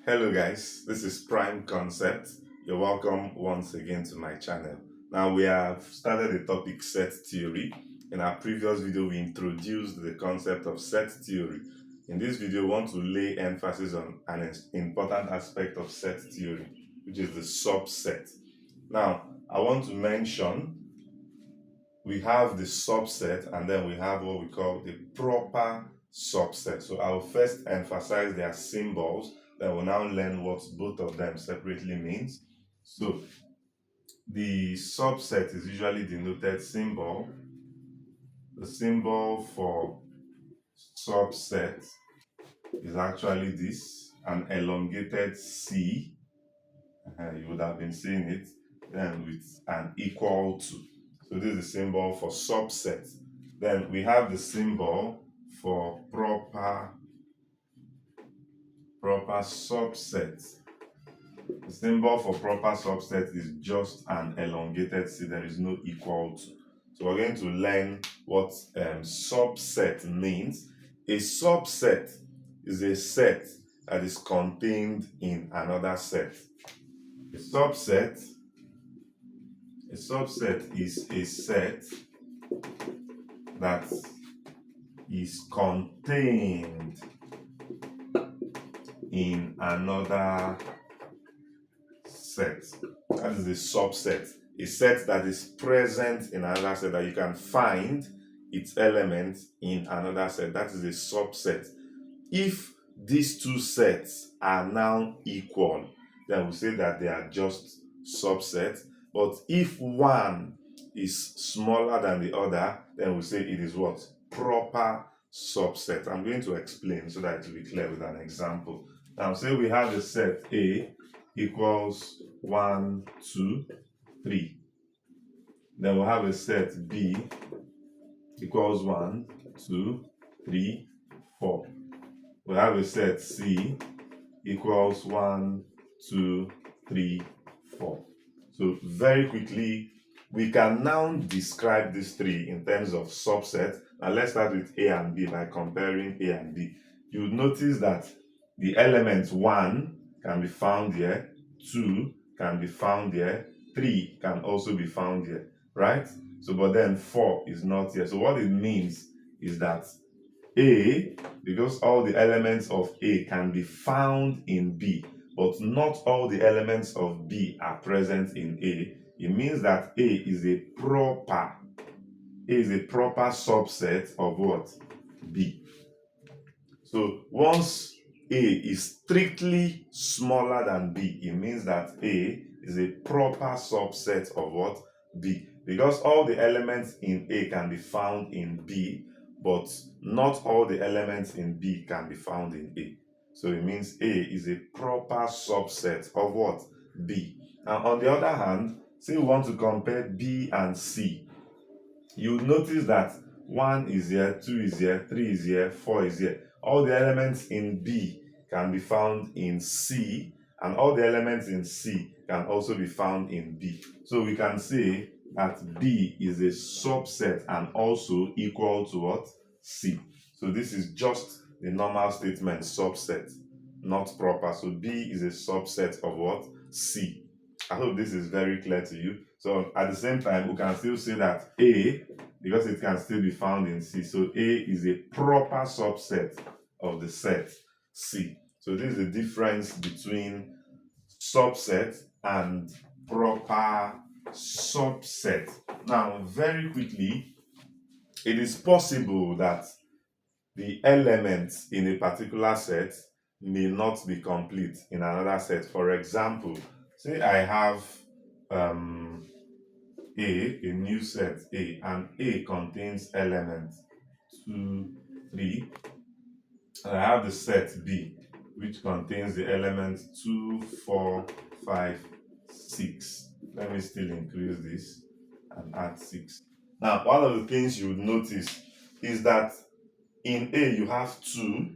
Hello guys, this is Prime Concept. You're welcome once again to my channel. Now we have started the topic set theory. In our previous video we introduced the concept of set theory. In this video we want to lay emphasis on an important aspect of set theory, which is the subset. Now I want to mention we have the subset and then we have what we call the proper subset. So I'll first emphasize their symbols, then we'll now learn what both of them separately means. So the subset is usually denoted symbol. The symbol for subset is actually this, an elongated C. You would have been seeing it then with an equal to. So this is the symbol for subset. Then we have the symbol for proper subset. The symbol for proper subset is just an elongated C. There is no equal to. So we're going to learn what subset means. A subset is a set that is contained in another set. A subset is a set that is contained in another set. That is a subset. A set that is present in another set, that you can find its elements in another set. That is a subset. If these two sets are now equal, then we say that they are just subsets. But if one is smaller than the other, then we say it is what? Proper subset. I'm going to explain so that it will be clear with an example. Now, say we have the set A equals 1, 2, 3. Then we'll have a set B equals 1, 2, 3, 4. We have a set C equals 1, 2, 3, 4. So very quickly, we can now describe these three in terms of subset. Now let's start with A and B by comparing A and B. You'll notice that the element 1 can be found here, 2 can be found here, 3 can also be found here, right? So, but then 4 is not here. So what it means is that A, because all the elements of A can be found in B, but not all the elements of B are present in A, it means that A is a proper subset of what? B. So once A is strictly smaller than B, it means that A is a proper subset of what? B. Because all the elements in A can be found in B, but not all the elements in B can be found in A. So it means A is a proper subset of what? B. And on the other hand, say we want to compare B and C, you notice that 1 is here, 2 is here, 3 is here, 4 is here. All the elements in B can be found in C, and all the elements in C can also be found in B. So we can say that B is a subset and also equal to what? C. So this is just the normal statement, subset, not proper. So B is a subset of what? C. I hope this is very clear to you. So at the same time, we can still say that A, because it can still be found in C, so A is a proper subset of the set C. So this is the difference between subset and proper subset. Now, very quickly, it is possible that the elements in a particular set may not be complete in another set. For example, say I have a new set A, and A contains elements 2, 3, and I have the set B, which contains the elements 2, 4, 5, 6. Let me still increase this and add 6. Now, one of the things you would notice is that in A you have 2,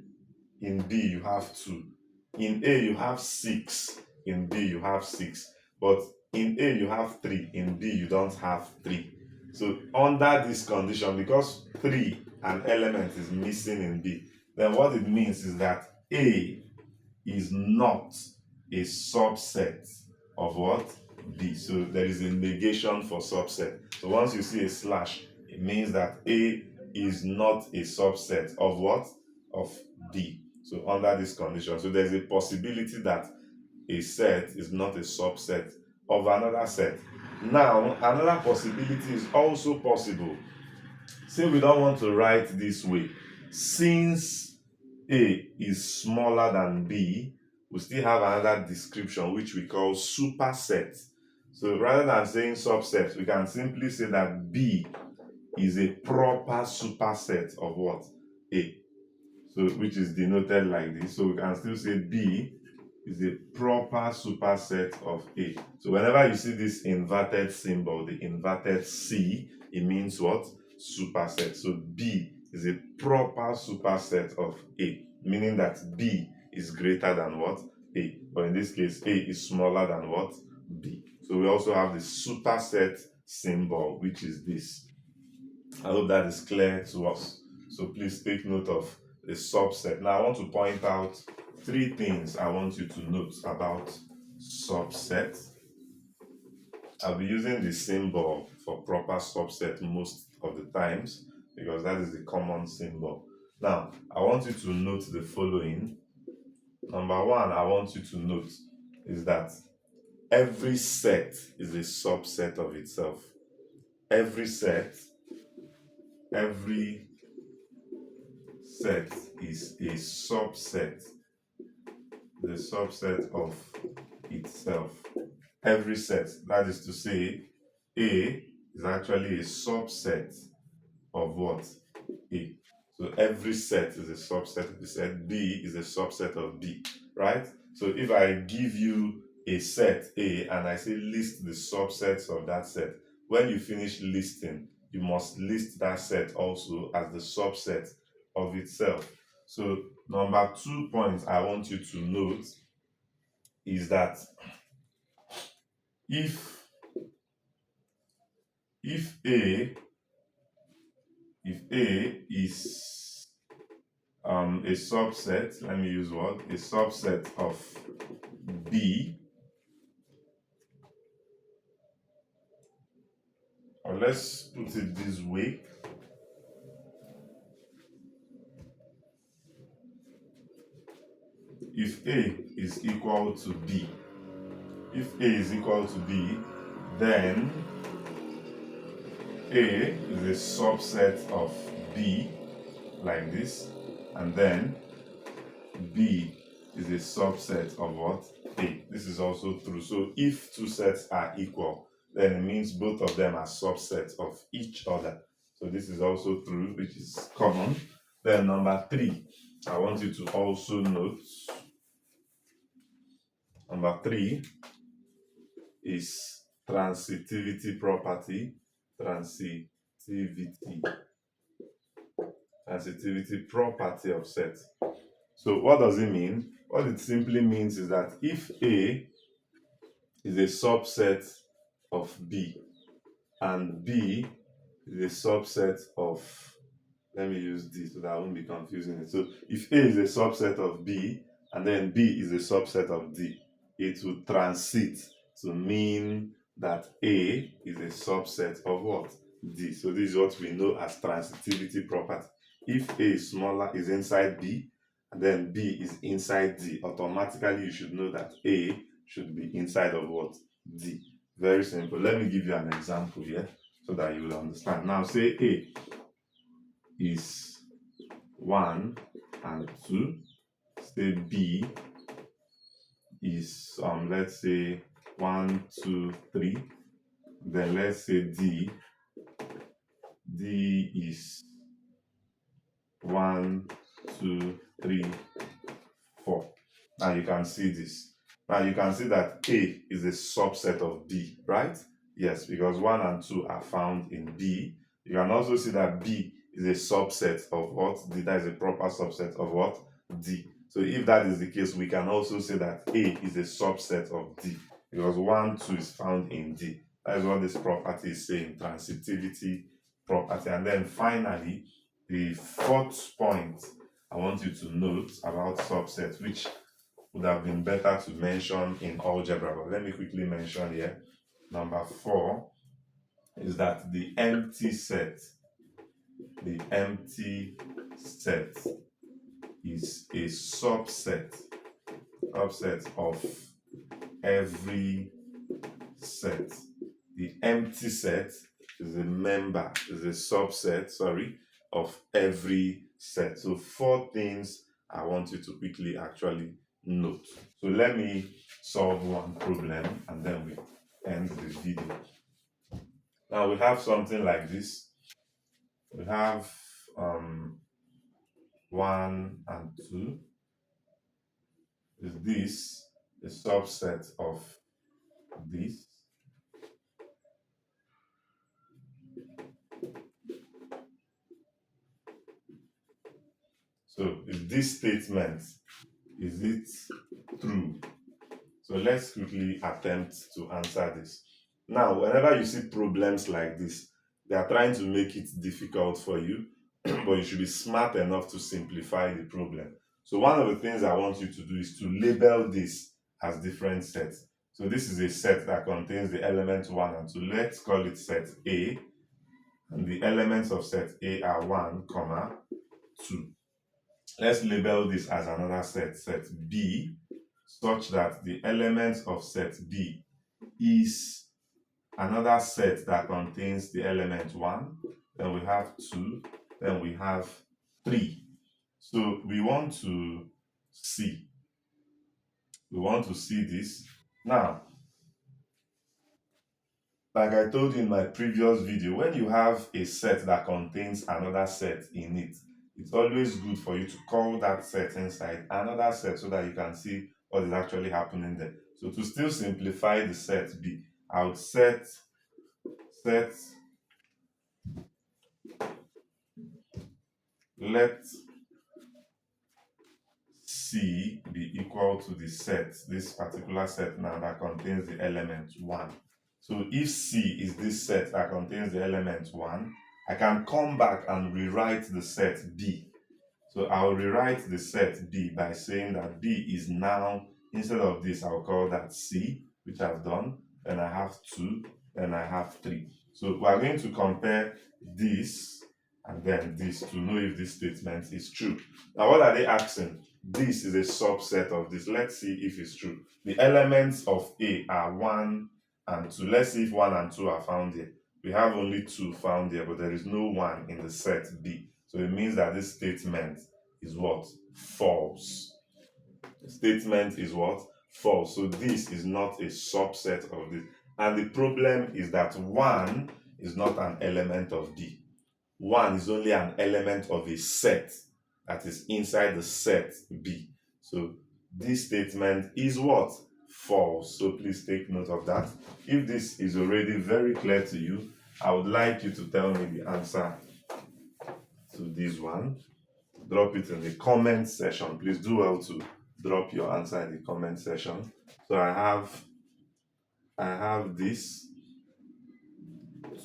in B you have 2. In A you have 6, in B you have 6. But in A you have 3, in B you don't have 3. So under this condition, because 3, an element is missing in B, then what it means is that A is not a subset of what? B. So there is a negation for subset. So once you see a slash, it means that A is not a subset of what? Of B. So under this condition, so there's a possibility that a set is not a subset of another set. Now, another possibility is also possible. Say we don't want to write this way. Since A is smaller than B, we still have another description which we call superset. So rather than saying subset, we can simply say that B is a proper superset of what? A. So which is denoted like this. So we can still say B is a proper superset of A. So whenever you see this inverted symbol, the inverted C, it means what? Superset. So B is a proper superset of A, meaning that B is greater than what? A. But in this case, A is smaller than what? B. So we also have the superset symbol, which is this. I hope that is clear to us. So please take note of the subset. Now I want to point out 3 things I want you to note about subset. I'll be using the symbol for proper subset most of the times because that is the common symbol. Now, I want you to note the following. Number 1, I want you to note is that every set is a subset of itself. Every set is a subset, the subset of itself. Every set, that is to say, A is actually a subset of what? A. So every set is a subset of the set. B is a subset of B, right? So if I give you a set A and I say list the subsets of that set, when you finish listing, you must list that set also as the subset of itself. So number 2 points I want you to note is that if A is a subset, let me use what? A subset of B, or let's put it this way. If A is equal to B, then A is a subset of B, like this, and then B is a subset of what? A. This is also true. So if 2 sets are equal, then it means both of them are subsets of each other. So this is also true, which is common. Then number 3, I want you to also note, number 3 is transitivity property. Transitivity property of set. So what does it mean? What it simply means is that if A is a subset of B and B is a subset of, let me use this so that I won't be confusing it. So if A is a subset of B and then B is a subset of D, it will transit to mean that A is a subset of what? D. So this is what we know as transitivity property. If A is smaller, is inside B, and then B is inside D, automatically you should know that A should be inside of what? D. Very simple. Let me give you an example here so that you will understand. Now say A is 1 and 2. Say B is let's say 1, 2, 3. Then let's say D is 1, 2, 3, 4. Now you can see this. Now you can see that A is a subset of B, right? Yes, because 1 and 2 are found in B. You can also see that B is a subset of what? D. That is a proper subset of what? D. So if that is the case, we can also say that A is a subset of D because 1, 2 is found in D. That is what this property is saying, transitivity property. And then finally, the 4th point I want you to note about subsets, which would have been better to mention in algebra, but let me quickly mention here. Number 4 is that the empty set is a subset of every set. The empty set is a subset, of every set. So 4 things I want you to quickly actually note. So let me solve one problem and then we end the video. Now we have something like this. We have 1 and 2. Is this a subset of this? So if this statement, is it true? So let's quickly attempt to answer this. Now, whenever you see problems like this, they are trying to make it difficult for you, but you should be smart enough to simplify the problem. So one of the things I want you to do is to label this as different sets. So this is a set that contains the elements 1 and 2. Let's call it set A, and the elements of set A are 1, 2. Let's label this as another set B, such that the elements of set B is another set that contains the element 1, then we have 2, then we have 3. So we want to see this. Now, like I told you in my previous video, when you have a set that contains another set in it, it's always good for you to call that set inside another set so that you can see what is actually happening there. So to still simplify the set B, I would set let C be equal to the set, this particular set now that contains the element 1. So if C is this set that contains the element 1, I can come back and rewrite the set B. So I'll rewrite the set B by saying that B is now, instead of this, I'll call that C, which I've done. Then I have 2, then I have 3. So we're going to compare this and then this to know if this statement is true. Now, what are they asking? This is a subset of this. Let's see if it's true. The elements of A are 1 and 2. Let's see if 1 and 2 are found here. We have only 2 found here, but there is no 1 in the set B. So it means that this statement is what? False. The statement is what? False. So this is not a subset of this. And the problem is that 1 is not an element of B. 1 is only an element of a set that is inside the set B. So this statement is what? False. So please take note of that. If this is already very clear to you, I would like you to tell me the answer to this one. Drop it in the comment section. Please do well to drop your answer in the comment section. So I have this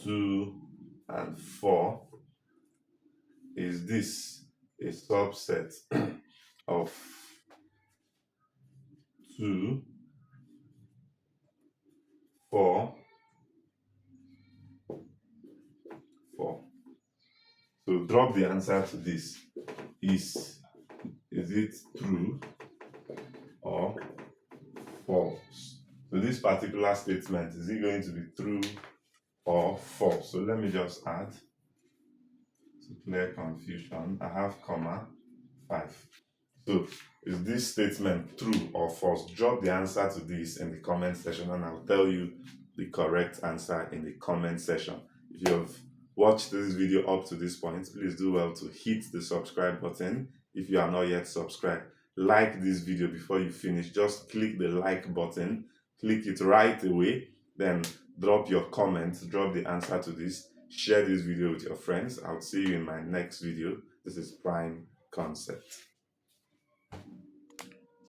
2 and 4. Is this a subset of 2, 4, 4? So drop the answer to this. Is it true or false? So this particular statement, is it going to be true or false? So let me just add to clear confusion. I have comma 5. So is this statement true or false? Drop the answer to this in the comment section and I'll tell you the correct answer in the comment section. If you have watched this video up to this point, please do well to hit the subscribe button if you are not yet subscribed. Like this video before you finish. Just click the like button, click it right away, then drop your comment, drop the answer to this, share this video with your friends. I'll see you in my next video. This is Prime Concept.